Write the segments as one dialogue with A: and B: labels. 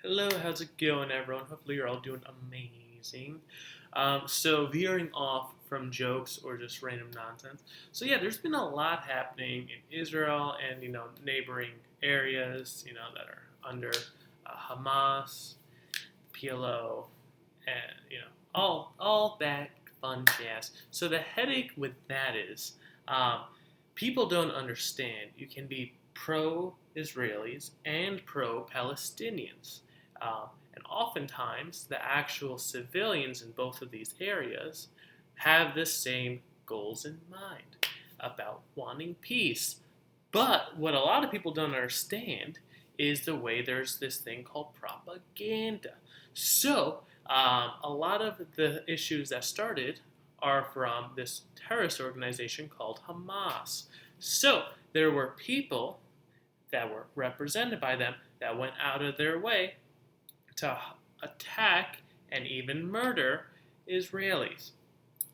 A: Hello, how's it going, everyone? Hopefully, you're all doing amazing. So, veering off from jokes or just random nonsense. So, yeah, there's been a lot happening in Israel and neighboring areas that are under Hamas, PLO, and all that fun jazz. So, the headache with that is people don't understand. You can be pro Israelis and pro Palestinians. And oftentimes, the actual civilians in both of these areas have the same goals in mind about wanting peace. But what a lot of people don't understand is the way there's this thing called propaganda. So, a lot of the issues that started are from this terrorist organization called Hamas. So, there were people that were represented by them that went out of their way to attack and even murder Israelis.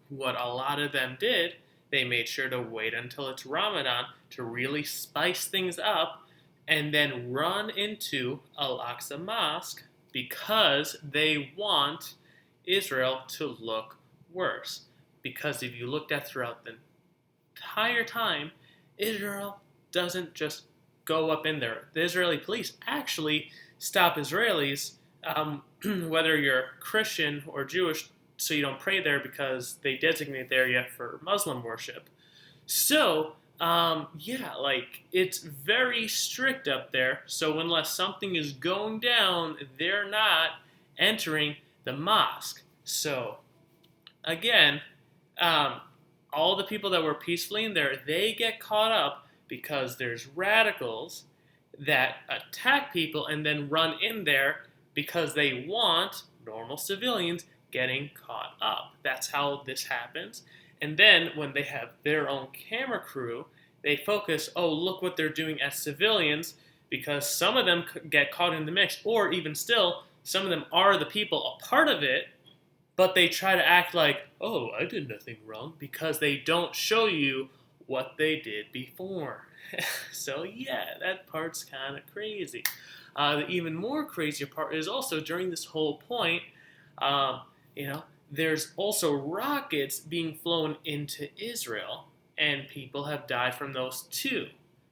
A: What a lot of them did, they made sure to wait until it's Ramadan to really spice things up and then run into Al Aqsa Mosque because they want Israel to look worse. Because if you looked at throughout the entire time, Israel doesn't just go up in there. The Israeli police actually stop Israelis, whether you're Christian or Jewish, so you don't pray there because they designate the area for Muslim worship. So, yeah, like it's very strict up there. So unless something is going down, they're not entering the mosque. So again, um, all the people that were peacefully in there, they get caught up because there's radicals that attack people and then run in there because they want normal civilians getting caught up. That's how this happens. And then when they have their own camera crew, they focus, oh, look what they're doing as civilians, because some of them get caught in the mix, or even still, some of them are the people a part of it, but they try to act like, oh, I did nothing wrong, because they don't show you what they did before. So, yeah, that part's kind of crazy. The even more crazier part is also during this whole point, um, there's also rockets being flown into Israel, and people have died from those too.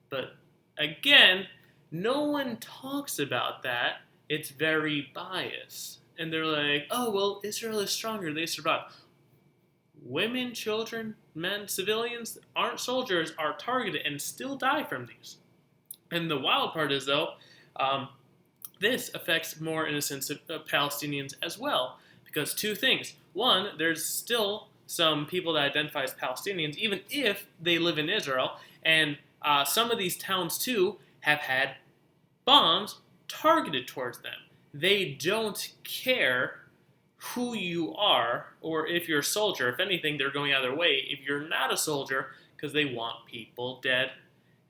A: But again, no one talks about that. It's very biased. And they're like, oh, well, Israel is stronger. They survived. Women, children, men, civilians aren't soldiers are targeted and still die from these. And the wild part is, though, um, this affects more innocent Palestinians as well. Because two things. One, there's still some people that identify as Palestinians, even if they live in Israel. And some of these towns, too, have had bombs targeted towards them. They don't care who you are or if you're a soldier. If anything, they're going out of their way if you're not a soldier because they want people dead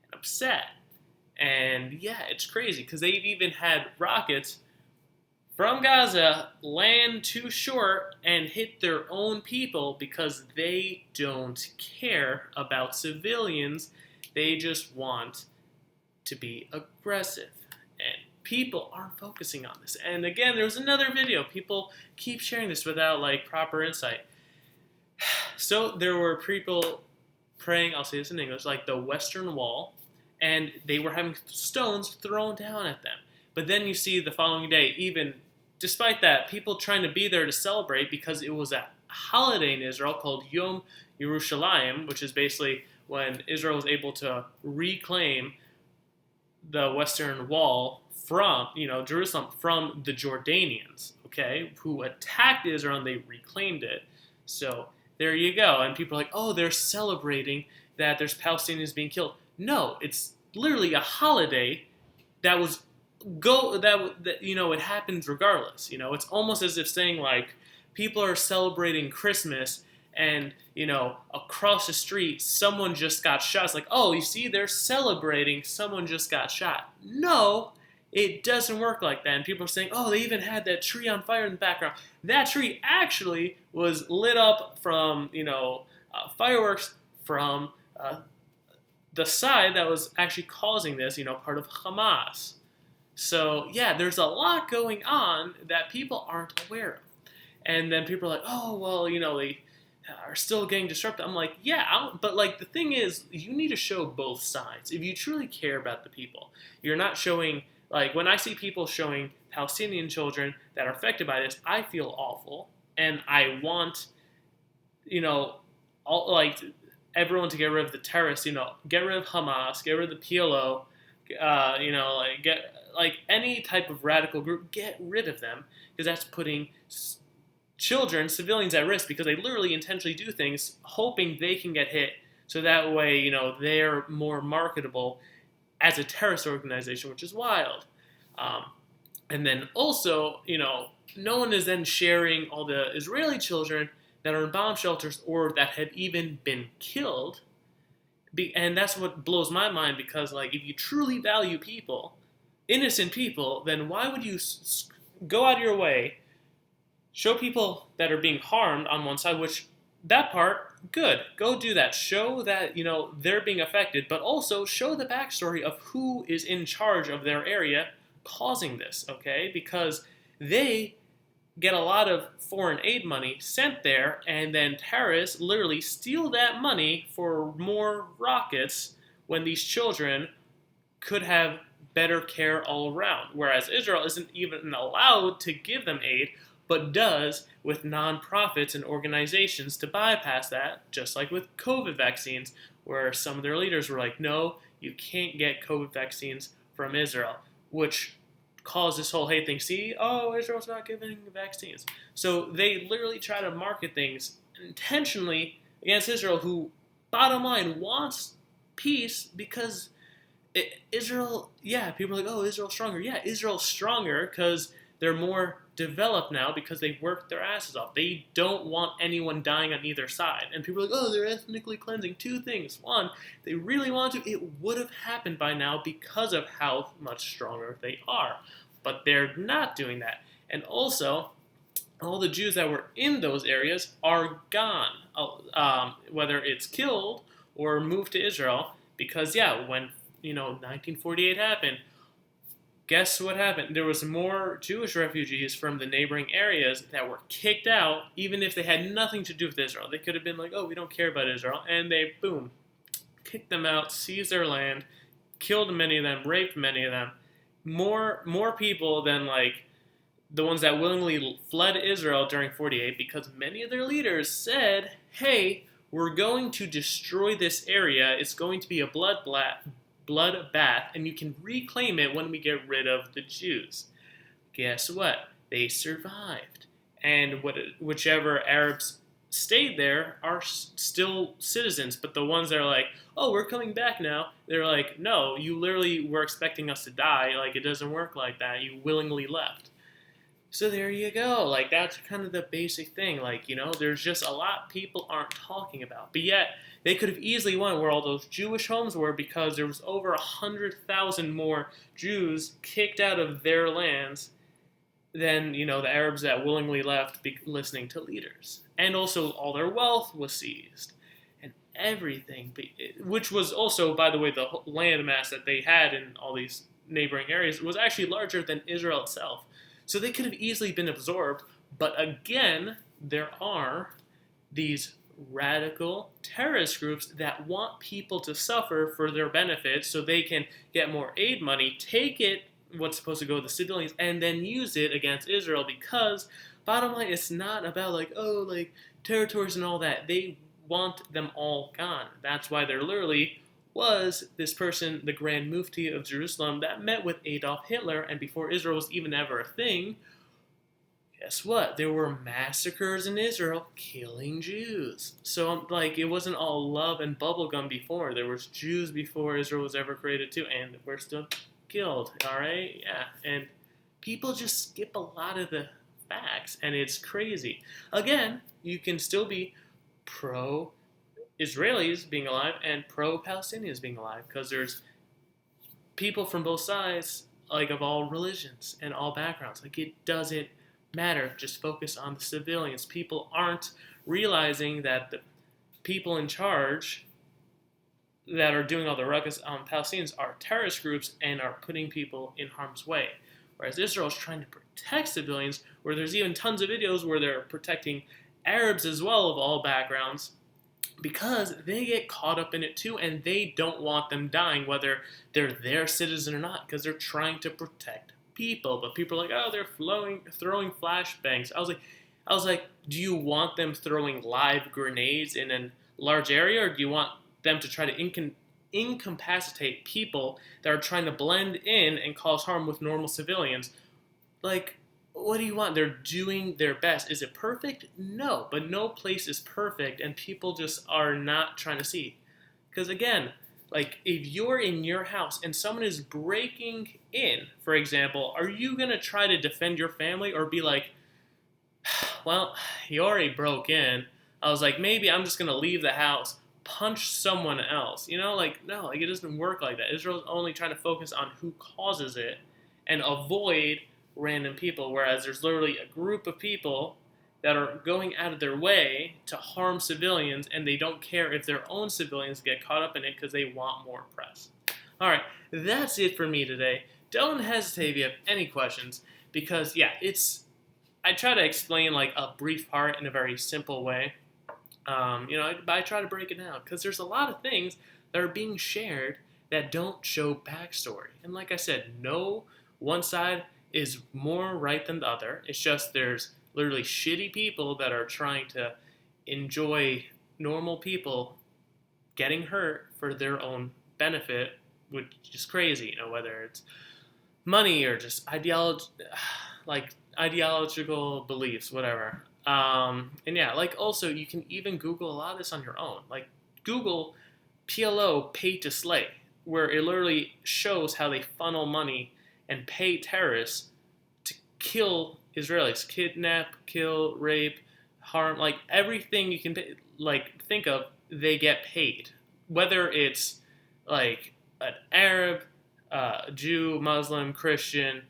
A: and upset. And yeah, it's crazy because they've even had rockets from Gaza land too short and hit their own people because they don't care about civilians. They just want to be aggressive. And people aren't focusing on this. And again, there was another video. People keep sharing this without like proper insight. So there were people praying, I'll say this in English, like the Western Wall, and they were having stones thrown down at them. But then you see the following day, even despite that, people trying to be there to celebrate because it was a holiday in Israel called Yom Yerushalayim, which is basically when Israel was able to reclaim the Western Wall from, Jerusalem from the Jordanians, okay, who attacked Israel and they reclaimed it. So there you go. And people are like, oh, they're celebrating that there's Palestinians being killed. No, it's literally a holiday that was it happens regardless. It's almost as if saying like people are celebrating Christmas and across the street someone just got shot. It's like, oh, you see, they're celebrating someone just got shot. No, it doesn't work like that. And people are saying, oh, they even had that tree on fire in the background. That tree actually was lit up from fireworks from the side that was actually causing this, part of Hamas. So yeah, there's a lot going on that people aren't aware of. And then people are like, oh, well, they are still getting disrupted. I'm like, yeah, but like the thing is, you need to show both sides. If you truly care about the people, you're not showing, like, when I see people showing Palestinian children that are affected by this, I feel awful. And I want, you know, like, everyone to get rid of the terrorists, get rid of Hamas, get rid of the PLO, like, get, like, any type of radical group, get rid of them, because that's putting children, civilians at risk because they literally intentionally do things hoping they can get hit so that way, they're more marketable as a terrorist organization, which is wild. Um, and then also, no one is then sharing all the Israeli children that are in bomb shelters or that have even been killed. And that's what blows my mind because, like, if you truly value people, innocent people, then why would you go out of your way, show people that are being harmed on one side, which that part, good. Go do that. Show that, they're being affected, but also show the backstory of who is in charge of their area causing this, okay? Because they get a lot of foreign aid money sent there, and then terrorists literally steal that money for more rockets when these children could have better care all around. Whereas Israel isn't even allowed to give them aid, but does with nonprofits and organizations to bypass that, just like with COVID vaccines, where some of their leaders were like, no, you can't get COVID vaccines from Israel, which caused this whole hate thing. See, oh, Israel's not giving vaccines. So they literally try to market things intentionally against Israel, who, bottom line, wants peace because Israel, yeah, people are like, oh, Israel's stronger. Yeah, Israel's stronger because they're more developed now because they worked their asses off. They don't want anyone dying on either side. And people are like, oh, they're ethnically cleansing. Two things. One, they really want to. It would have happened by now because of how much stronger they are. But they're not doing that. And also, all the Jews that were in those areas are gone, whether it's killed or moved to Israel. Because, yeah, when 1948 happened, guess what happened? There was more Jewish refugees from the neighboring areas that were kicked out, even if they had nothing to do with Israel. They could have been like, oh, we don't care about Israel. And they, boom, kicked them out, seized their land, killed many of them, raped many of them. More people than, like, the ones that willingly fled Israel during 48 because many of their leaders said, hey, we're going to destroy this area. It's going to be a bloodbath, and you can reclaim it when we get rid of the Jews. Guess what? They survived. And whichever Arabs stayed there are still citizens, but the ones that are like, oh, we're coming back now, they're like, no, you literally were expecting us to die. Like, it doesn't work like that. You willingly left. So there you go. Like, that's kind of the basic thing. Like, there's just a lot people aren't talking about. But yet, they could have easily went where all those Jewish homes were because there was over 100,000 more Jews kicked out of their lands than, the Arabs that willingly left listening to leaders. And also, all their wealth was seized. And everything, which was also, by the way, the landmass that they had in all these neighboring areas was actually larger than Israel itself. So they could have easily been absorbed, but again, there are these radical terrorist groups that want people to suffer for their benefit so they can get more aid money, take it, what's supposed to go to the civilians, and then use it against Israel because, bottom line, it's not about territories and all that. They want them all gone. That's why there literally was this person, the Grand Mufti of Jerusalem, that met with Adolf Hitler, and before Israel was even ever a thing, guess what? There were massacres in Israel killing Jews. So, it wasn't all love and bubblegum before. There was Jews before Israel was ever created too, and we're still killed, alright? Yeah, and people just skip a lot of the facts, and it's crazy. Again, you can still be pro Israelis being alive and pro-Palestinians being alive because there's people from both sides, of all religions and all backgrounds. It doesn't matter. Just focus on the civilians. People aren't realizing that the people in charge that are doing all the ruckus on Palestinians are terrorist groups and are putting people in harm's way. Whereas Israel is trying to protect civilians, where there's even tons of videos where they're protecting Arabs as well of all backgrounds, because they get caught up in it too, and they don't want them dying, whether they're their citizen or not, because they're trying to protect people. But people are like, oh, they're throwing flashbangs. I was like, do you want them throwing live grenades in a large area, or do you want them to try to incapacitate people that are trying to blend in and cause harm with normal civilians? Like, what do you want? They're doing their best. Is it perfect? No, but no place is perfect, and people just are not trying to see. Because again, like if you're in your house and someone is breaking in, for example, are you gonna try to defend your family or be like, well, he already broke in. I was like, maybe I'm just gonna leave the house, punch someone else. Like no, like it doesn't work like that. Israel's only trying to focus on who causes it and avoid random people, whereas there's literally a group of people that are going out of their way to harm civilians, and they don't care if their own civilians get caught up in it because they want more press. All right, that's it for me today. Don't hesitate if you have any questions, because yeah, I try to explain like a brief part in a very simple way. But I try to break it down because there's a lot of things that are being shared that don't show backstory. And like I said, no one side is more right than the other. It's just there's literally shitty people that are trying to enjoy normal people getting hurt for their own benefit, which is crazy. Whether it's money or just ideological beliefs, whatever. And yeah, like also you can even Google a lot of this on your own. Like Google PLO, pay to slay, where it literally shows how they funnel money and pay terrorists to kill Israelis, kidnap, kill, rape, harm, like everything you can think of, they get paid. Whether it's like an Arab, Jew, Muslim, Christian,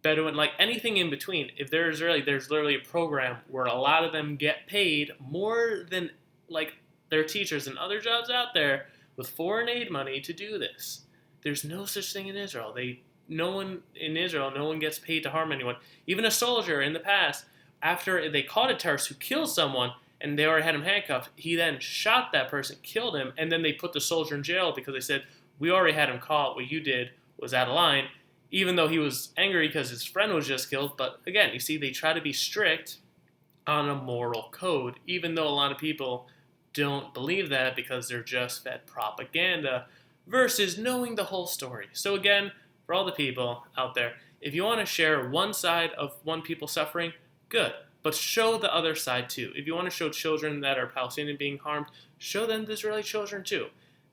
A: Bedouin, like anything in between. If they're Israeli, there's literally a program where a lot of them get paid more than like their teachers and other jobs out there with foreign aid money to do this. There's no such thing in Israel. No one gets paid to harm anyone. Even a soldier in the past, after they caught a terrorist who killed someone and they already had him handcuffed, he then shot that person, killed him, and then they put the soldier in jail because they said, we already had him caught. What you did was out of line. Even though he was angry because his friend was just killed. But again, you see, they try to be strict on a moral code, even though a lot of people don't believe that because they're just fed propaganda versus knowing the whole story. So again, for all the people out there, if you want to share one side of one people suffering, good. But show the other side too. If you want to show children that are Palestinian being harmed, show them the Israeli children too.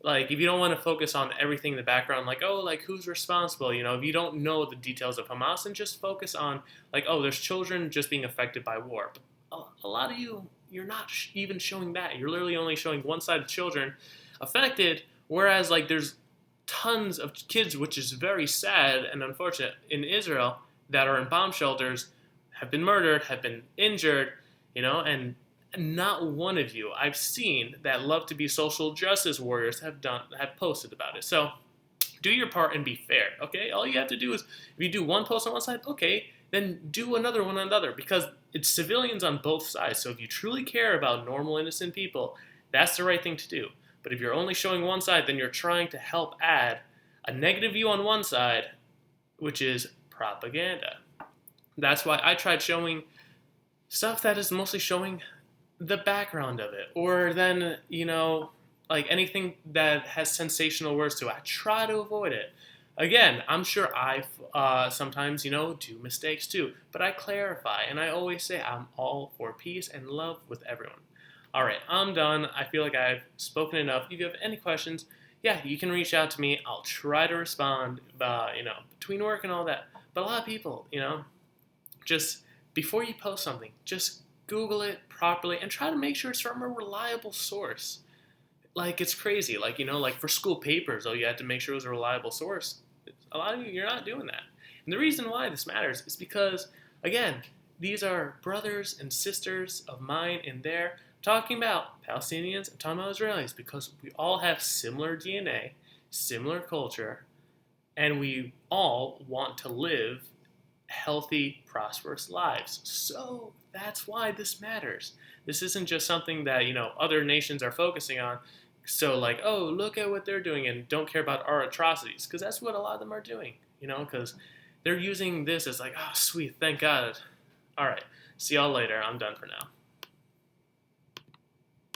A: Like, if you don't want to focus on everything in the background, like, oh, like, who's responsible? If you don't know the details of Hamas, then just focus on, like, oh, there's children just being affected by war. But a lot of you're not even showing that. You're literally only showing one side of children affected, whereas, like, there's tons of kids, which is very sad and unfortunate, in Israel that are in bomb shelters, have been murdered, have been injured, and not one of you I've seen that love to be social justice warriors have posted about it. So do your part and be fair, okay? All you have to do is, if you do one post on one side, okay, then do another one on the other, because it's civilians on both sides. So if you truly care about normal, innocent people, that's the right thing to do. But if you're only showing one side, then you're trying to help add a negative view on one side, which is propaganda. That's why I tried showing stuff that is mostly showing the background of it, or then, like anything that has sensational words to it. I try to avoid it. Again, I'm sure I sometimes, do mistakes too, but I clarify, and I always say I'm all for peace and love with everyone. All right, I'm done. I feel like I've spoken enough. If you have any questions, yeah, you can reach out to me. I'll try to respond, between work and all that. But a lot of people, just before you post something, just Google it properly and try to make sure it's from a reliable source. Like, it's crazy. Like, like for school papers, you had to make sure it was a reliable source. A lot of you're not doing that. And the reason why this matters is because, again, these are brothers and sisters of mine in there. talking about Palestinians, I'm talking about Israelis because we all have similar DNA, similar culture, and we all want to live healthy, prosperous lives. So that's why this matters. This isn't just something that, other nations are focusing on. So, like, oh, look at what they're doing and don't care about our atrocities. Because that's what a lot of them are doing, because they're using this as like, oh, sweet, thank God. All right, see y'all later. I'm done for now.